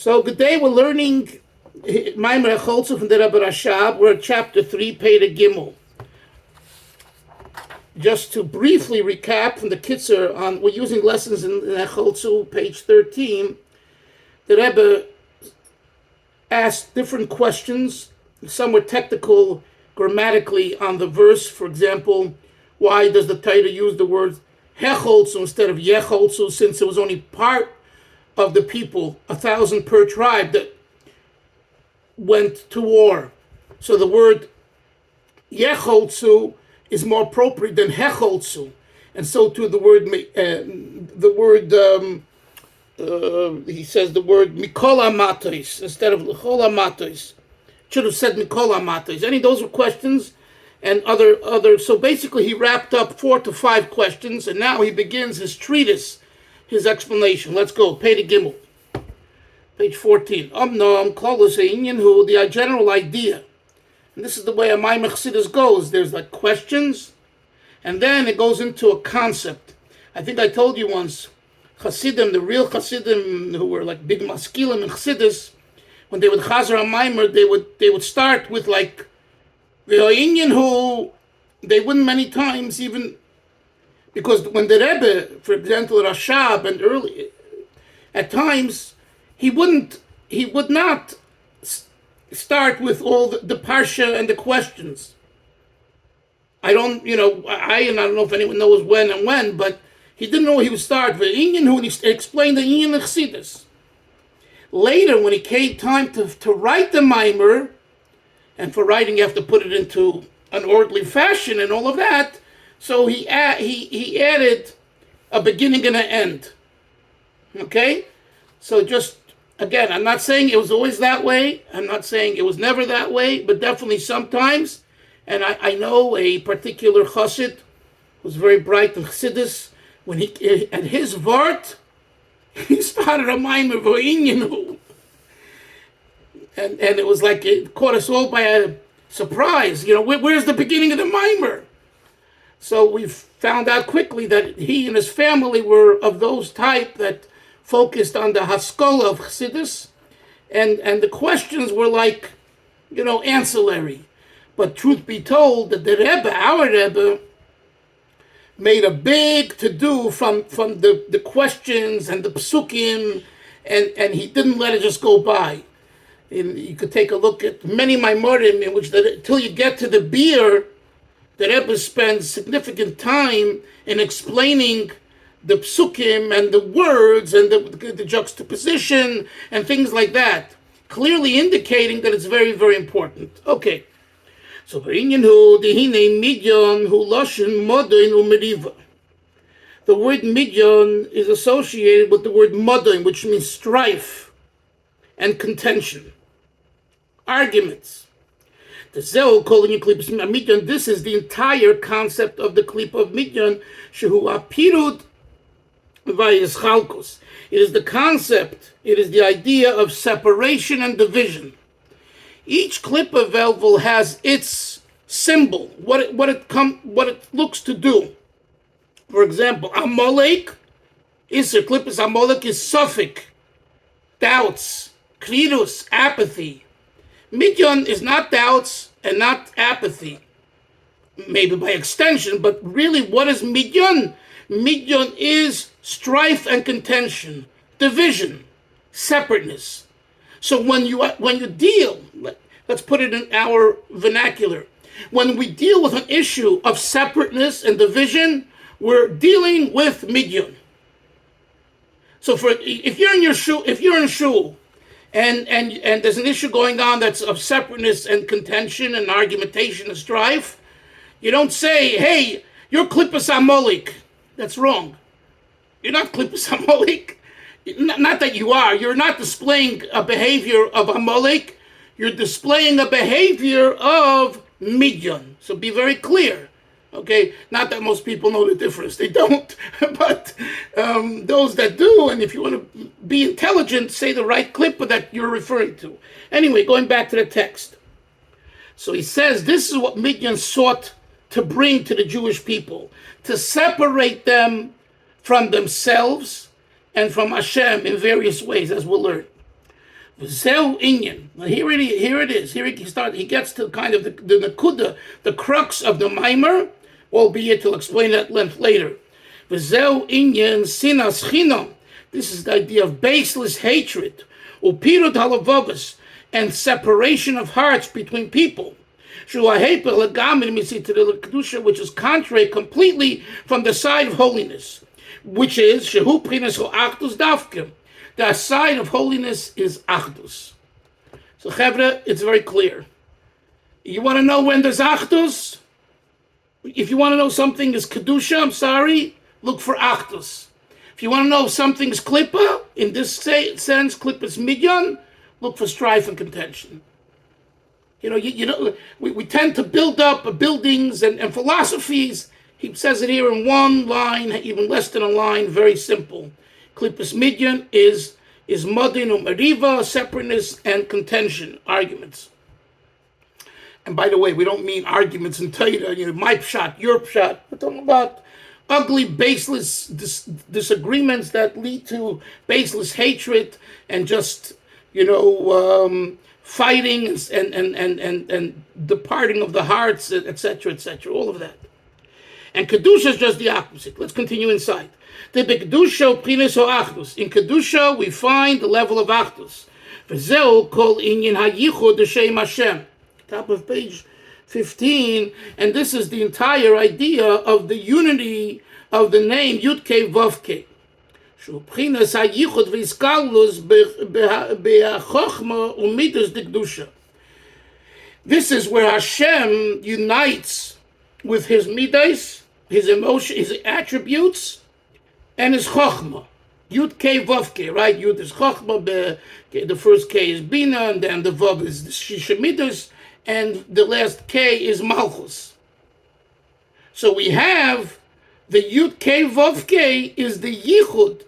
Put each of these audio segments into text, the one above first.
So good day, we're learning Marin Hechaltzu from the Rebbe Rashab. We're at chapter 3, Pei Gimel. Just to briefly recap from the Kitzur, we're using lessons in Hechaltzu, page 13. The Rebbe asked different questions. Some were technical, grammatically on the verse. For example, why does the Torah use the word Hechaltzu instead of Yechaltzu, since it was only part of the people, 1,000 per tribe, that went to war. So the word Yechaltzu is more appropriate than Hechaltzu, and so too the word he says the word Mikol Amatos instead of L'chol Amatos. Should have said Mikol Amatos. Any of those were questions, and other. So basically, he wrapped up 4 to 5 questions, and now he begins his treatise, his explanation. Let's go. Pei Gimel, page 14. The general idea. And this is the way a Maimon Chassidus goes. There's like questions, and then it goes into a concept. I think I told you once, Chassidim, the real Chassidim who were like big maskilim and Chassidus, when they would chazer a Maimer, they would start with like the Inyan who they wouldn't many times even, because when the Rebbe, for example, Rashab and early, at times he would not start with all the parsha and the questions. I don't know if anyone knows when, but he didn't know he would start with Inyan who, and he explained the Inyan of Chassidus. Later, when it came time to write the Maimer, and for writing you have to put it into an orderly fashion and all of that, so he added a beginning and an end. Okay? So just, again, I'm not saying it was always that way. I'm not saying it was never that way, but definitely sometimes. And I know a particular chassid who's very bright in Chassidus. When he at his vart, he started a Maimer V'Inyanu. And it was like it caught us all by a surprise. Where's the beginning of the Maimer? So we found out quickly that he and his family were of those type that focused on the Haskalah of Chassidus, and the questions were like, ancillary. But truth be told, that the Rebbe, our Rebbe, made a big to-do from the questions and the psukim, and he didn't let it just go by. And you could take a look at many Maimorim in which, till you get to the beer, the Rebbe spends significant time in explaining the psukim and the words and the juxtaposition and things like that, clearly indicating that it's very, very important. Okay. So the word midyon is associated with the word modin, which means strife and contention, arguments. This is the entire concept of the klip of midyon, shehu apirud vayizchalkus. It is the concept, it is the idea of separation and division. Each klip of Velvel has its symbol, what it looks to do. For example, Amalek is a klippus. Amalek is suffix, doubts, kridus, apathy. Midyon is not doubts and not apathy, maybe by extension, but really, what is midyon? Midyon is strife and contention, division, separateness. So when you deal, let's put it in our vernacular, when we deal with an issue of separateness and division, we're dealing with midyon. So if you're in shul, and there's an issue going on that's of separateness and contention and argumentation and strife, you don't say, "Hey, you're klippus Amalek." That's wrong. You're not klippus Amalek. Not that you are. You're not displaying a behavior of Amalek. You're displaying a behavior of midyon. So be very clear. Okay? Not that most people know the difference. They don't. But those that do, and if you want to be intelligent, say the right clip that you're referring to. Anyway, going back to the text. So he says this is what midyon sought to bring to the Jewish people, to separate them from themselves and from Hashem in various ways, as we'll learn. Zeu inyan. Now here it is. He gets to kind of the nakuda, the crux of the mimer, albeit he'll explain at length later. Zeu inyan sinas chinam. This is the idea of baseless hatred, upirut halavavas, and separation of hearts between people. Which is contrary completely from the side of holiness, which is shehu prinas achdus davkim. The side of holiness is achdus. So Chevra, it's very clear. You want to know when there's achdus? If you want to know something is kedusha, I'm sorry, look for achdus. If you want to know if something's klippa, in this sense, klippa's midyan, look for strife and contention. We tend to build up buildings and philosophies. He says it here in one line, even less than a line, very simple. Klippas midyan is modin umariva, separateness and contention, arguments. And by the way, we don't mean arguments in Torah, my pshat, your pshat. We're talking about ugly, baseless disagreements that lead to baseless hatred and just, fighting and departing of the hearts, etc., all of that. And Kedusha is just the opposite. Let's continue inside. The Kedusha prinis o achdus. In Kedusha, we find the level of achdus. V'zeu kol inyan hayichud d'shem Hashem. Top of page 15, and this is the entire idea of the unity of the name Yud Kei Vav Kei. Shu prinas hayichud v'iskalus be'achokma u'midas d'kedusha. This is where Hashem unites with his midas, his emotion, his attributes, and his chokhmah. Yud Kei Vav Kei, right? Yud is chokhmah, the first K is bina, and then the Vav is the shisha midas, and the last K is malchus. So we have the Yud Kei Vav Kei is the yichud.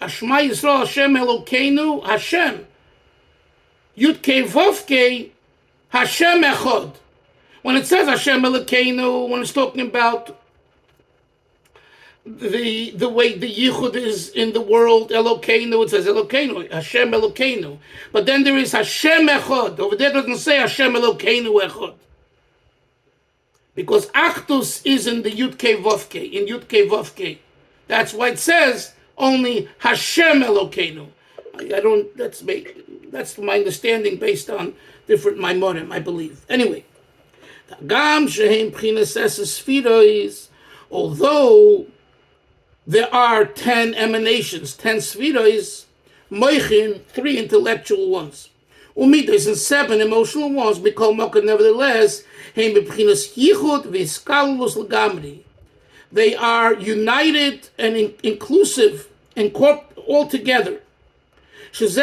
Ashma Yisrael Hashem Elokeinu Hashem. Yud Kei Vav Kei Hashem Echad. When it says Hashem Elokeinu, when it's talking about the way the yichud is in the world, Elokeinu, it says Elokeinu, Hashem Elokeinu. But then there is Hashem Echad. Over there it doesn't say Hashem Elokeinu Echad. Because Achdus is in the Yud Kei Vav Kei, in Yud Kei Vav Kei. That's why it says only Hashem Elokeinu. That's my understanding based on different Maimonim, I believe. Anyway, although there are 10 emanations, 10 spheroids, moichin, 3 intellectual ones, umidas, and 7 emotional ones, nevertheless, they are united and inclusive and all together. That's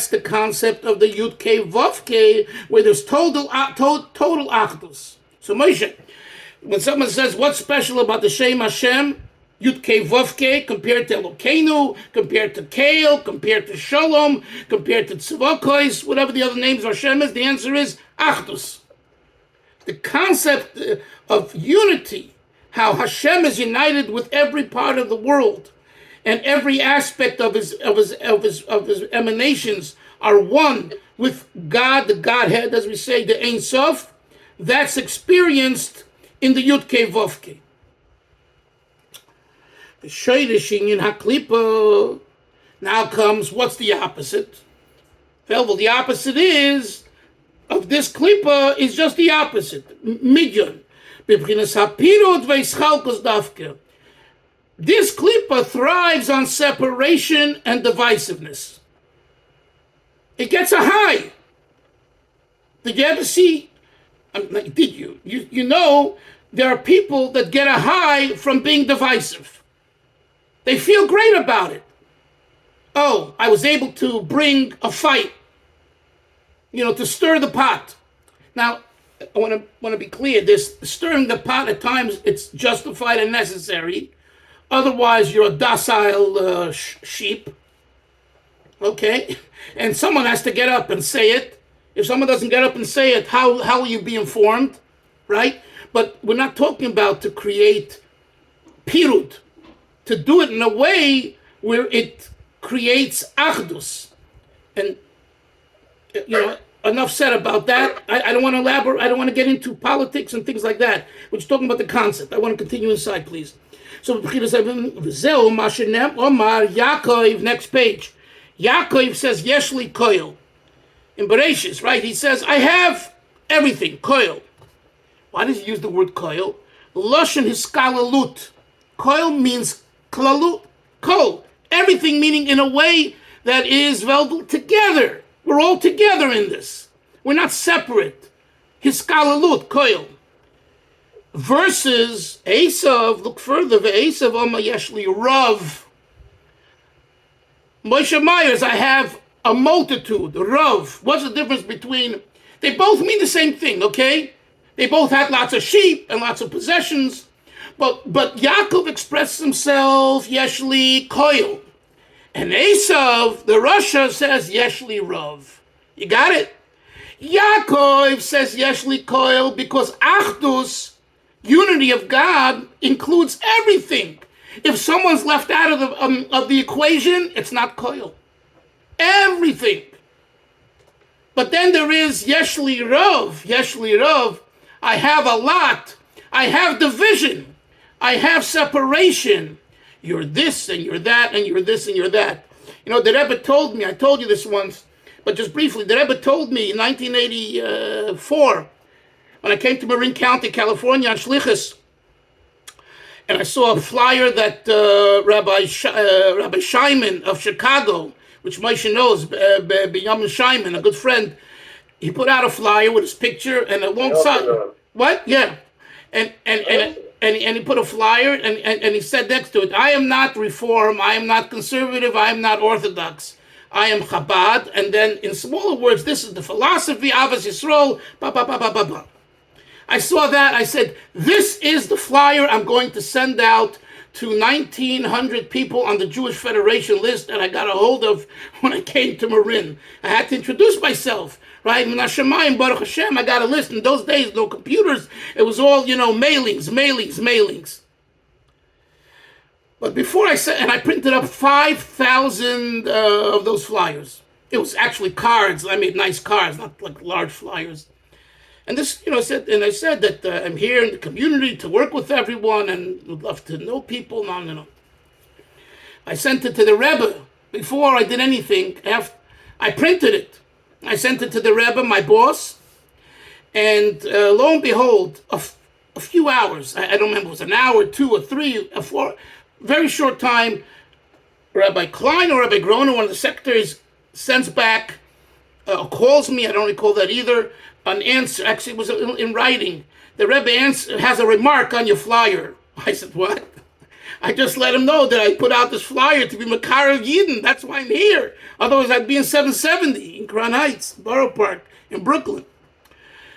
the concept of the Yud Kei Vav Kei, where there's total achdus. So Moshe, when someone says what's special about the Shem Hashem, Yud Kei Vav Kei, compared to Elokeinu, compared to Kael, compared to Shalom, compared to Tzvakois, whatever the other names of Hashem is, the answer is achdus. The concept of unity, how Hashem is united with every part of the world, and every aspect of his emanations are one with God, the Godhead, as we say, the Ein Sof. That's experienced in the Yud Kei Vav Kei. The Shoydeshing in Haklipa. Now comes, what's the opposite? Well, the opposite is, of this Klipa, is just the opposite. Midyan. This Klipa thrives on separation and divisiveness. It gets a high. Did you ever see? Did you? You know there are people that get a high from being divisive. They feel great about it. Oh, I was able to bring a fight, to stir the pot. Now, I want to be clear. This stirring the pot, at times it's justified and necessary. Otherwise, you're a docile sheep. Okay? And someone has to get up and say it. If someone doesn't get up and say it, how will you be informed? Right? But we're not talking about to create pirut. to do it in a way where it creates achdus. And, enough said about that. I don't want to elaborate. I don't want to get into politics and things like that. We're just talking about the concept. I want to continue inside, please. So, Yaakov, next page. Yaakov says, Yeshli koil. In Bereshis, right? He says, I have everything, koil. Why does he use the word koil? Loshen hiskalalut. Koil means klalut, kol. Everything meaning in a way that is together. We're all together in this. We're not separate. Hiskalalut, koil. Versus Esav, look further, Ve'esav Oma Yeshli Rav. Moshe Myers, I have a multitude, Rav. What's the difference between, they both mean the same thing, okay? They both had lots of sheep and lots of possessions, but Yaakov expressed himself, Yeshli Koil. And Esav, the Russia, says Yeshli Rav. You got it? Yaakov says Yeshli Koil because Achdus, unity of God, includes everything. If someone's left out of the equation, it's not koil. Everything. But then there is Yeshli Rav. Yeshli Rav. I have a lot. I have division. I have separation. You're this and you're that and you're this and you're that. The Rebbe told me, I told you this once, but just briefly, the Rebbe told me in 1984, when I came to Marin County, California on Shlichus, and I saw a flyer that Rabbi Shimon of Chicago, which Moshe knows, Benjamin Shimon, a good friend, he put out a flyer with his picture and alongside, what? Yeah. And he put a flyer and he said next to it, I am not Reform, I am not conservative, I am not Orthodox. I am Chabad. And then in smaller words, this is the philosophy, Avos Yisrael, ba ba ba ba ba ba. I saw that. I said, this is the flyer I'm going to send out to 1,900 people on the Jewish Federation list that I got a hold of when I came to Marin. I had to introduce myself, right? Minashamayim, Baruch Hashem, I got a list. In those days, no computers. It was all, mailings. But before I said, and I printed up 5,000 of those flyers. It was actually cards. I made nice cards, not like large flyers. And this, I said that I'm here in the community to work with everyone and would love to know people. No. I sent it to the Rebbe before I did anything. I printed it. I sent it to the Rebbe, my boss. And lo and behold, a few hours, I don't remember, it was an hour, 2 or 3 or 4, very short time, Rabbi Klein or Rabbi Groner, one of the secretaries, sends back, calls me, I don't recall that either, an answer. Actually, it was in writing. The Rebbe has a remark on your flyer. I said, what? I just let him know that I put out this flyer to be Makar of Yidden. That's why I'm here. Otherwise, I'd be in 770 in Crown Heights, Borough Park, in Brooklyn.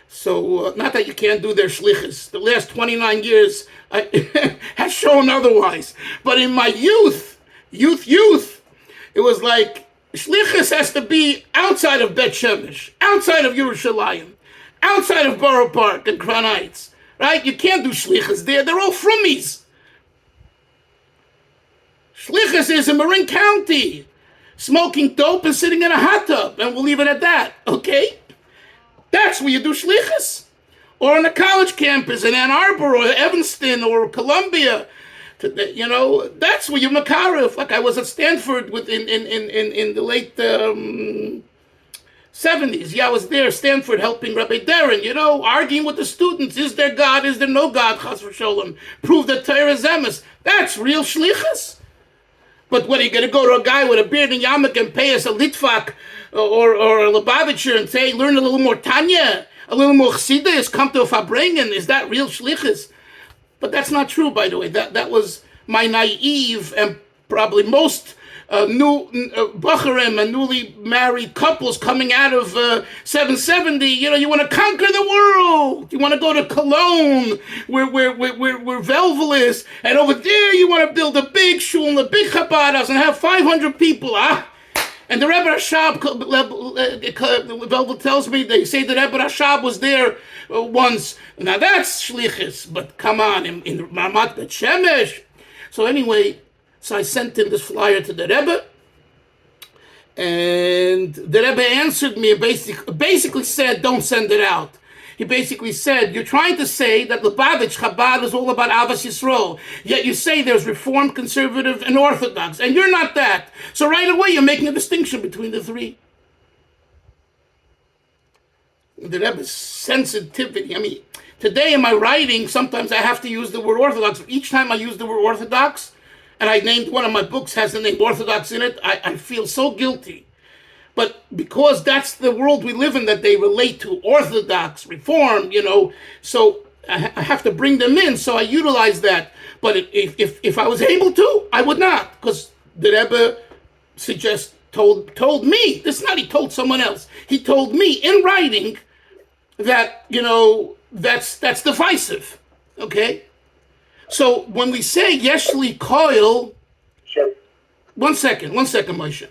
So, not that you can't do their shlichus. The last 29 years has shown otherwise. But in my youth, it was like, shlichus has to be outside of Bet Shemesh, outside of Yerushalayim, outside of Borough Park and Crown Heights, right? You can't do shlichus there. They're all frummies. Shlichus is in Marin County, smoking dope and sitting in a hot tub, and we'll leave it at that, okay? That's where you do shlichus. Or on a college campus in Ann Arbor or Evanston or Columbia. That's where you're Makarev. Like I was at Stanford in the late 70s. Yeah, I was there, Stanford, helping Rabbi Darren, arguing with the students. Is there God? Is there no God? Chas v'sholem. Prove that Torah is emes. That's real shlichus. But what, are you going to go to a guy with a beard and yarmulke and pay us a litvak or a Lubavitcher and say, learn a little more Tanya, a little more Chassidus, come to a Farbrengen? Is that real shlichus? But that's not true, by the way. That was my naive and probably most new Bacharim and newly married couples coming out of 770. You want to conquer the world. You want to go to Cologne, where Velvel is, and over there you want to build a big shul and a big Chabad house and have 500 people. And the Rebbe Rashab, Velvel tells me, they say the Rebbe Rashab was there once. Now that's shlichus, but come on, in Ramat Bet Shemesh. So anyway, So I sent in this flyer to the Rebbe, and the Rebbe answered me and basically said, don't send it out. He basically said, you're trying to say that Lubavitch Chabad is all about Avos Yisrael, yet you say there's Reformed, Conservative, and Orthodox, and you're not that. So right away, you're making a distinction between the three. The Rebbe's sensitivity. I mean, today in my writing, sometimes I have to use the word Orthodox. Each time I use the word Orthodox, and I named one of my books has the name Orthodox in it, I feel so guilty. But because that's the world we live in, that they relate to Orthodox, Reform, so I have to bring them in, so I utilize that. But if I was able to, I would not, because the Rebbe told me, this is not he told someone else, he told me in writing that, that's divisive, okay? So when we say Yeshli Koil, Sure. one second, Moshe.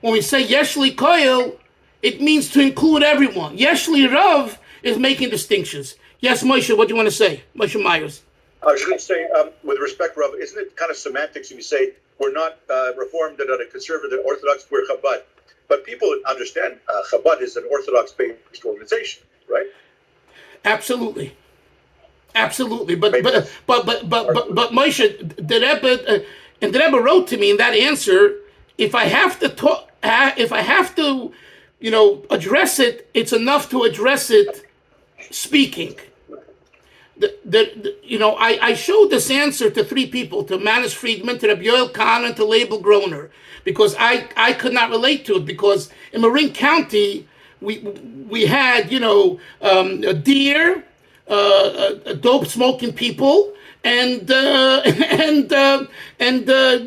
When we say Yeshli Koil, it means to include everyone. Yeshli Rav is making distinctions. Yes, Moshe, what do you want to say? Moshe Myers. I was going to say, with respect, Rav, isn't it kind of semantics when you say we're not Reformed and a conservative Orthodox, we're Chabad? But people understand Chabad is an Orthodox-based organization, right? Absolutely. But Moshe, the Rebbe, and the Rebbe wrote to me in that answer, if I have to, address it, it's enough to address it speaking. I showed this answer to three people, to Manis Friedman, to Rabbi Yoel Kahn, and to Label Groner, because I could not relate to it, because in Marin County, we had, a deer, dope smoking people, and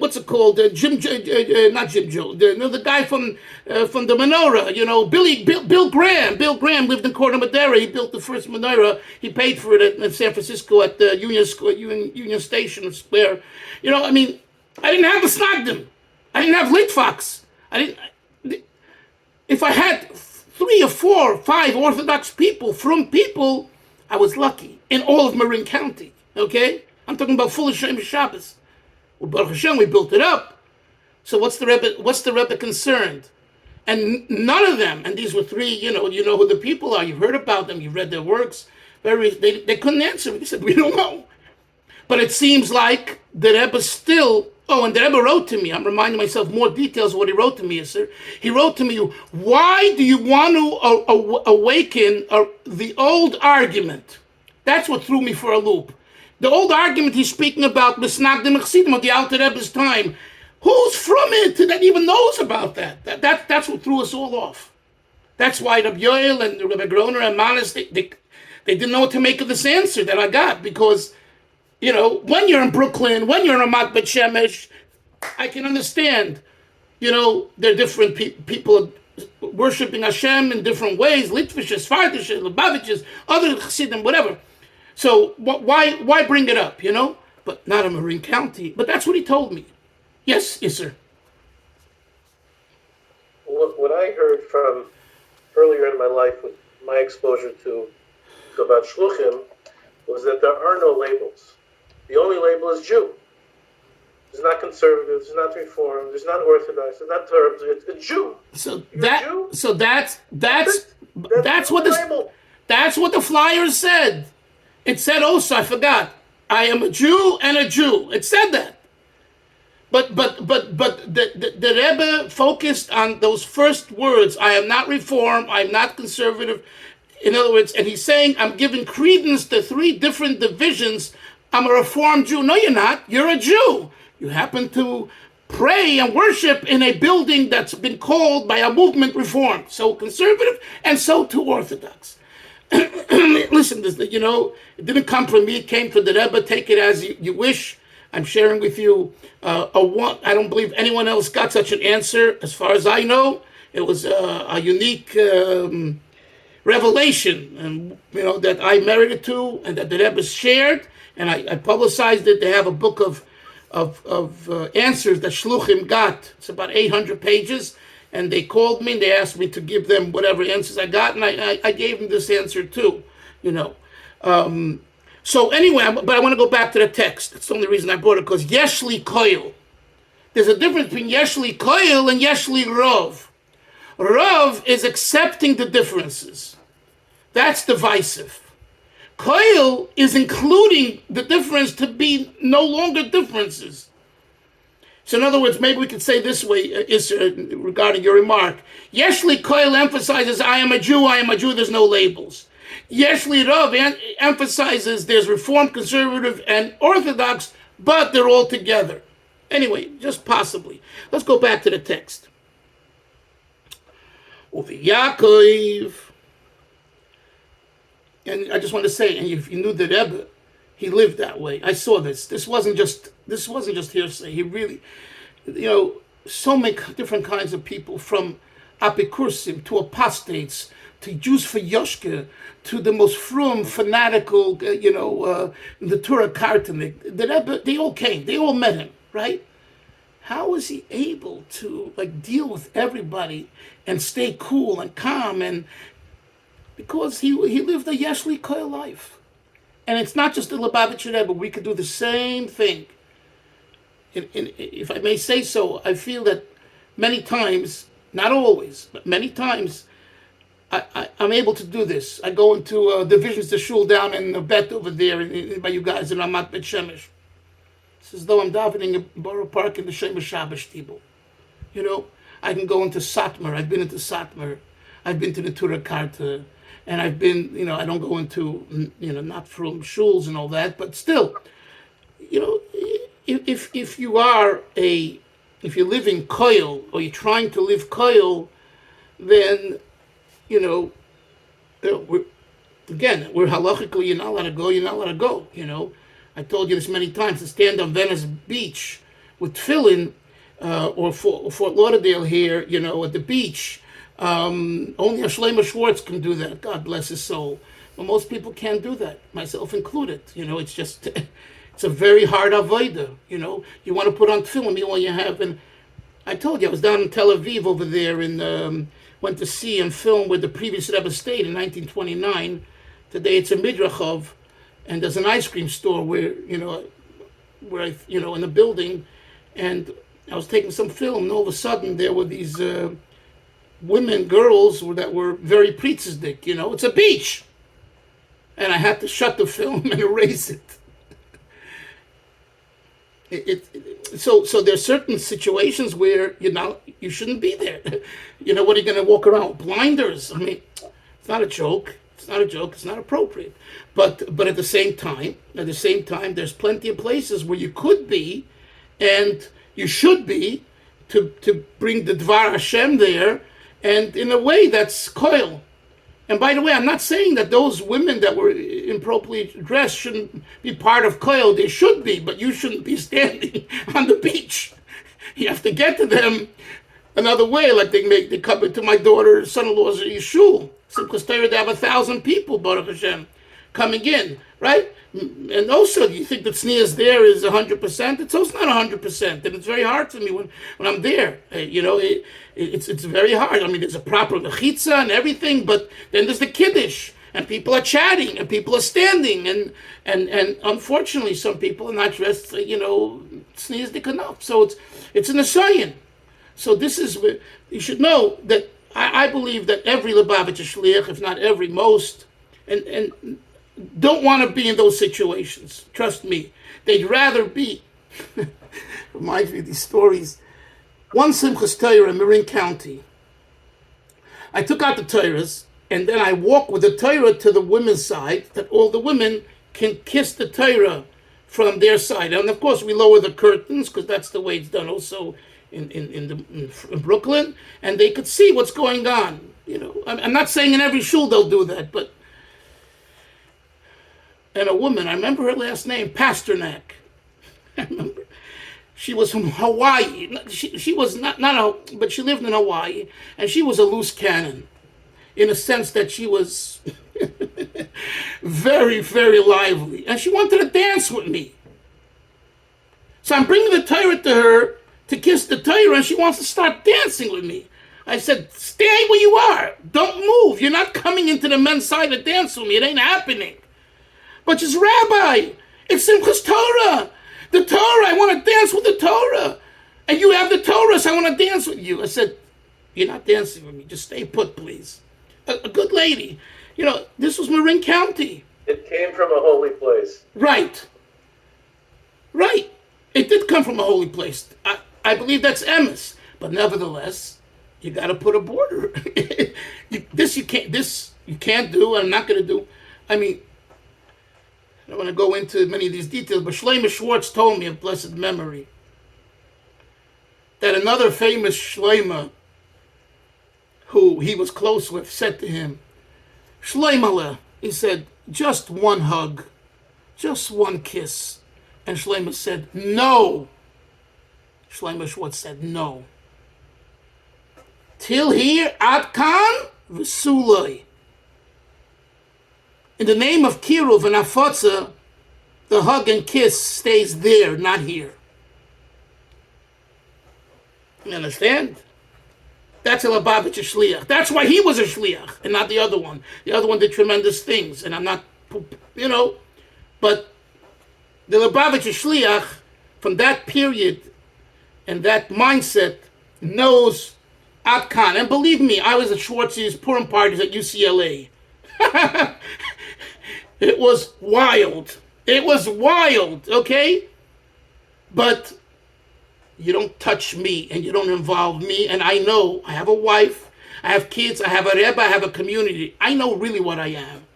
what's it called? Not Jim Joe. The guy from the menorah. Bill Graham. Bill Graham lived in Corte Madera. He built the first menorah. He paid for it in San Francisco at the Union Station Square. I didn't have the Snagdim. I didn't have Litfox. If I had 3 or 4 or 5 Orthodox people, I was lucky in all of Marin County. Okay? I'm talking about full Hashem Shabbos. Well, Baruch Hashem, we built it up. So what's the Rebbe concerned? And none of them, and these were 3, you know who the people are. You've heard about them. You've read their works. They couldn't answer me. They said, we don't know. But it seems like the Rebbe still, and the Rebbe wrote to me. I'm reminding myself more details of what he wrote to me, sir. He wrote to me, why do you want to awaken the old argument? That's what threw me for a loop. The old argument he's speaking about, Misnagdim Chassidim, of the Alter Rebbe's time. Who's from it that even knows about that? That's what threw us all off. That's why Rabbi Yoel and Rebbe Groner and Manis, they didn't know what to make of this answer that I got, because, when you're in Brooklyn, when you're in Ramat Bet Shemesh, I can understand, they're different people worshiping Hashem in different ways, Litvishes, Fartishes, Lubavitches, other Chassidim, whatever. So why bring it up, But not in Marin County. But that's what he told me. Yes, sir. What I heard from earlier in my life with my exposure to about Shluchim was that there are no labels. The only label is Jew. There's not conservative, there's not Reformed, there's not Orthodox, there's not terms. It's a Jew. That's what the flyer said. It said also, I forgot, I am a Jew and a Jew. It said that. But the Rebbe focused on those first words. I am not Reform, I am not conservative. In other words, and he's saying, I'm giving credence to 3 different divisions. I'm a Reformed Jew. No, you're not. You're a Jew. You happen to pray and worship in a building that's been called by a movement Reformed. So conservative and so too Orthodox. Listen, it didn't come from me. It came from the Rebbe. Take it as you wish. I'm sharing with you I don't believe anyone else got such an answer. As far as I know, it was a unique revelation, and that I merited to, and that the Rebbe shared, and I publicized it. They have a book of answers that Shluchim got. It's about 800 pages. And they called me and they asked me to give them whatever answers I got, and I gave them this answer too, So anyway, but I want to go back to the text. That's the only reason I brought it, because Yeshli Koil. There's a difference between Yeshli Koil and Yeshli Rov. Rov is accepting the differences. That's divisive. Koil is including the difference to be no longer differences. So in other words, maybe we could say this way, regarding your remark. Yeshli Koil emphasizes, I am a Jew, there's no labels. Yeshli Rav emphasizes there's Reform, Conservative, and Orthodox, but they're all together. Anyway, just possibly. Let's go back to the text. Yaakov. And I just want to say, and if you knew the Rebbe, he lived that way. I saw this. This wasn't just hearsay. He really, so many different kinds of people, from apikursim to apostates to Jews for Yoshke to the most frum, fanatical, the Torah Kartanik. The Rebbe, they all came. They all met him, right? How was he able to deal with everybody and stay cool and calm? And because he lived a Yeshli Koil life. And it's not just the Lubavitcher Rebbe. We could do the same thing. If I may say so, I feel that many times, not always, but many times, I'm able to do this. I go into divisions to shul down in the bet over there by you guys in Ramat Bet Shemesh. It's as though I'm davening in Borough Park in the Shemesh Shabbos Tibel. I can go into Satmar. I've been into Satmar. I've been to the Torah Karta. And I've been, I don't go into, not from shuls and all that, but still, if you live in koil, or you're trying to live koil, then, we're halachically, you're not allowed to go, I told you this many times, to stand on Venice Beach with tefillin, or Fort Lauderdale here, at the beach. Only a Shlomo Schwartz can do that. God bless his soul. But most people can't do that, myself included. It's just, it's a very hard avodah. You want to put on tefillin, all you have. And I told you, I was down in Tel Aviv over there and went to see and film where the previous Rebbe stayed in 1929. Today it's a Midrachov, and there's an ice cream store where in the building, and I was taking some film, and all of a sudden there were these girls that were very priestesdik, it's a beach. And I had to shut the film and erase it. So there's certain situations where, you shouldn't be there. What are you going to walk around with blinders? I mean, it's not a joke. It's not appropriate. But at the same time, there's plenty of places where you could be, and you should be, to bring the Dvar Hashem there. And in a way, that's koil. And by the way, I'm not saying that those women that were improperly dressed shouldn't be part of koil. They should be, but you shouldn't be standing on the beach. You have to get to them another way, like they come into my daughter's son-in-law's shul. Simchas Torah, they have 1,000 people, Baruch Hashem, coming in, right? And also, you think that Tznius there is 100%? It's also not 100%, and it's very hard for me when I'm there. It's very hard. I mean, there's a proper mechitza and everything, but then there's the kiddush, and people are chatting, and people are standing, and unfortunately, some people are not dressed, tzniusdik enough. So it's an asayin. So this is, you should know that I believe that every Lubavitcher shliach, if not every, most, and don't want to be in those situations. Trust me. They'd rather be. Reminds me of these stories. One Simchas Torah in Marin County. I took out the Torahs, and then I walked with the Torah to the women's side, that all the women can kiss the Torah from their side. And of course, we lower the curtains, because that's the way it's done also in Brooklyn, and they could see what's going on. I'm not saying in every shul they'll do that, but. And a woman, I remember her last name, Pasternak. I remember. She was from Hawaii. She was but she lived in Hawaii, and she was a loose cannon, in a sense that she was very, very lively, and she wanted to dance with me. So I'm bringing the Torah to her to kiss the Torah, and she wants to start dancing with me. I said, stay where you are. Don't move. You're not coming into the men's side to dance with me. It ain't happening. But she's Rabbi. It's Simchas Torah. The Torah. I want to dance with the Torah. And you Shabbos, I want to dance with you. I said, you're not dancing with me. Just stay put, please. A good lady. You know, this was Marin County. It came from a holy place. Right. Right. It did come from a holy place. I believe that's emes. But nevertheless, you got to put a border. This you can't do, and I'm not going to do. I mean, I don't want to go into many of these details, but Shlomo Schwartz told me of blessed memory that another famous Shlomo who he was close with said to him, Shlomo, he said, just one hug, just one kiss. And Shlomo said, no. Shlomo Schwartz said, no. Till here, Ad Kan v'suloi. In the name of Kiruv and Afotza, the hug and kiss stays there, not here. You understand? That's a Lubavitcher shliach. That's why he was a shliach and not the other one. The other one did tremendous things, and I'm not, but the Lubavitcher shliach from that period and that mindset knows Ad Kan. And believe me, I was at Schwartz's Purim parties at UCLA. It was wild. It was wild, okay? But you don't touch me and you don't involve me. And I know I have a wife, I have kids, I have a Rebbe, I have a community. I know really what I am.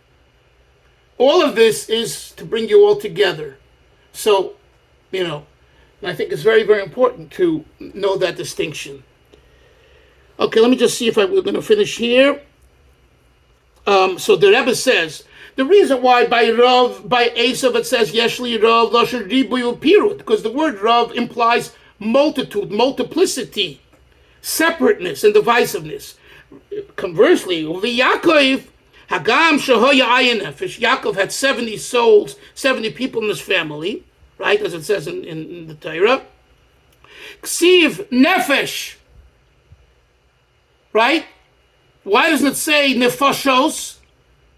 All of this is to bring you all together. So, and I think it's very, very important to know that distinction. Okay, let me just see if we're going to finish here. So the Rebbe says, the reason why by Esav it says Yeshli Rav Lashon Ribuyu Pirut, because the word Rav implies multitude, multiplicity, separateness, and divisiveness. Conversely, Yaakov Hagam Shahoya Ayin Nefesh. Yaakov had 70 souls, 70 people in his family, right, as it says in the Torah. Ksiv Nefesh, right? Why doesn't it say Nefashos?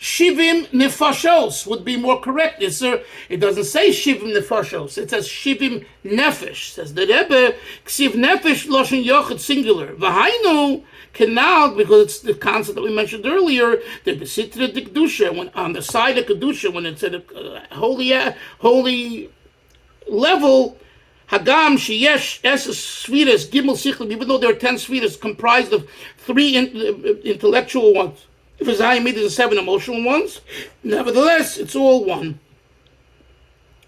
Shivim Nefashos would be more correct. It doesn't say Shivim Nefashos. It says Shivim Nefesh. Says the Rebbe, Ksiv Nefesh Loshen Yochid singular. V'hainu canal, because it's the concept that we mentioned earlier, the Besitra de Kedusha, when on the side of Kedusha, when it's at a holy level, Hagam Sheyesh Es Sfiras Gimel Sichlim, even though there are 10 Sfiras comprised of 3 intellectual ones. If it's Hayamid, there's 7 emotional ones. Nevertheless, it's all one.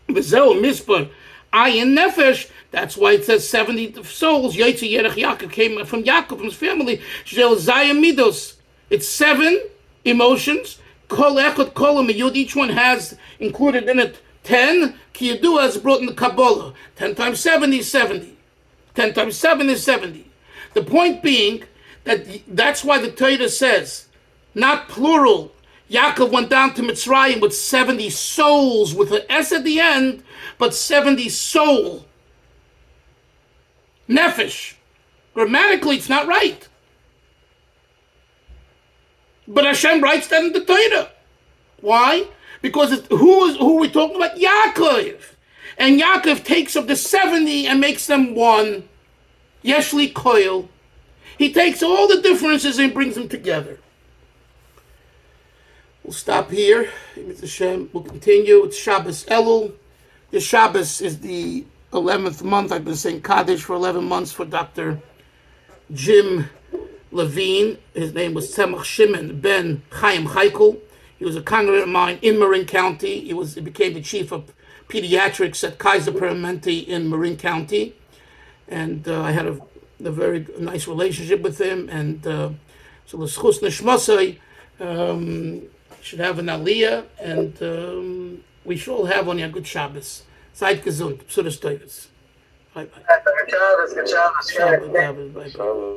V'zeu Mispar Ayin Nefesh. That's why it says 70 souls. Yaitzi Yerech Yaakov came from Yaakov, from his family. Shel Zayim Midos. It's 7 emotions. Kol Echad Kolam Yud. Each one has included in it 10. Ki Yadua is brought in the Kabbalah. 10 times 70 is 70. 10 times 7 is 70. The point being that's why the Torah says, not plural. Yaakov went down to Mitzrayim with 70 souls with an S at the end, but 70 soul. Nefesh. Grammatically, it's not right. But Hashem writes that in the Torah. Why? Because who are we talking about? Yaakov. And Yaakov takes of the 70 and makes them one. Yeshli Koil. He takes all the differences and brings them together. We'll stop here. We'll continue. It's Shabbos Elul. The Shabbos is the 11th month. I've been saying Kaddish for 11 months for Dr. Jim Levine. His name was Tzemach Shimon ben Chaim Heichel. He was a congregant of mine in Marin County. He became the chief of pediatrics at Kaiser Permanente in Marin County. And I had a very nice relationship with him. And so l'schus neshmasai, should have an aliyah, and we should all have only a good Shabbos. Seid gesund. Psudas Toivus. Bye-bye. Good Shabbos. Shabbos. Bye-bye.